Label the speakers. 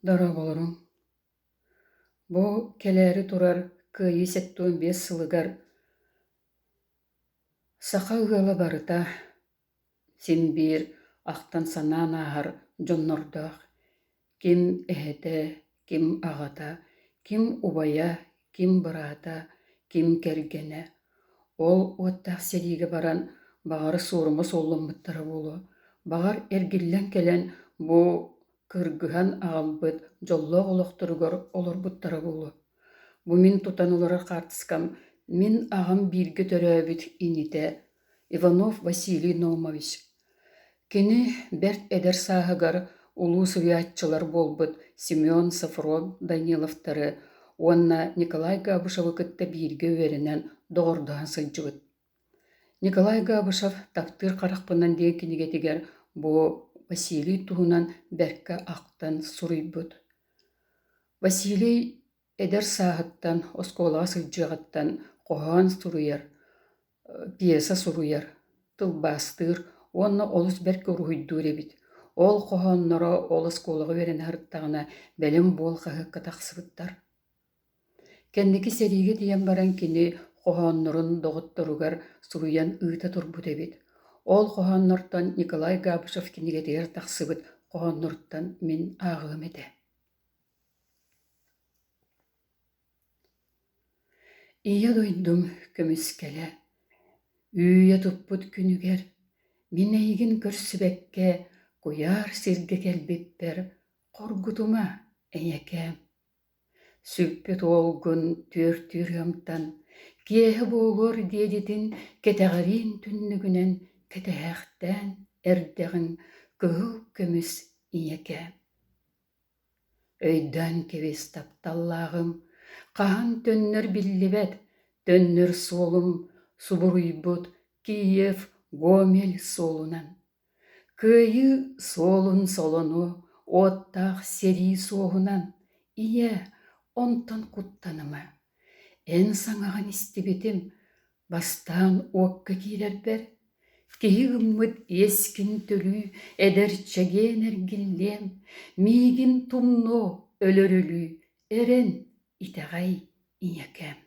Speaker 1: Дара болорун. Бу келери турар кыйы сеттуун 5 сылыгар саха ыала барыта симбир ахтан санаан аахар дьоннордоох. Ким эһэтэ, ким аҕата, ким убайа, ким быраата, ким кэргэнэ. Ол уоттаах сэриигэ баран баҕары сууруму суоллуммуттара буолуо. Баҕар эргиллэн кэлэн бу кыргыһан аҕалбыт дьоллоох олохторугар олорбуттара буолуо. Бу мин тутан олорор хаартыскам, мин аҕам бииргэ төрөөбүт инитэ Иванов Василий Номович. Кини бэрт эдэр сааһыгар улуу совиатчылар буолбут Семен Сафрон Даниловтары, уонна Николай Габышевы кытта бииргэ үөрэнэн доҕордоһун сылдьыбыт. Николай Габышев таптыыр харахпынан диэн кинигэтигэр бу Василий туһунан бэркэ ахтан суруйбут. Василий эдэр сааһыттан, оскуолаҕа сылдьыаҕыттан хоһоон суруйар, пьеса суруйар, тылбаастыыр, уонна олус бэркэ уруһуйдуур эбит. Ол хоһоонноро ол оскуолаҕа үөрэн аһырыттаҕына бэлэм буол хаһыакка тахсыбыттар. Кэнники сэриигэ тиийэн баран кини хоһооннорун доҕотторугар суруйан ыыта турбут эбит. Ол хоһооннортон Николай Габышев кинигэтигэр тахсыбыт хоһоонноруттан мин ааҕыам этэ. Ийэ дойдум көмүскэлэ, үүе туппут күнүгэр, мин эйигин көрсүбэккэ куяар сиргэ кэлбиппэр хоргутума эйэкээм. Сүппүт олгун түөр-түөрүөмтан, киэһэ буолуор диэдитин кэтэҕэриин түннүгүнэн кэтэһээхтээн эрдэҕин кыһыл көмүс ийэкээм. Өйдөөн кэбис тапталлааҕым, хаһан төннөр биллибэт, төннөр суолум субуруйбут Киев Гомель суолунан. Кыайы суолун солону уоттаах серии суоһунан, ийэ, онтон куттаныма. Эн саҥаҕын истибитим, бастаан уокка киирэрбэр, киһи ыммыт иэскин төлүү эдэрчэгээн эргиллиэм, миигин тумноо өлөрөлүү эрэн итэҕэй ийэкээм.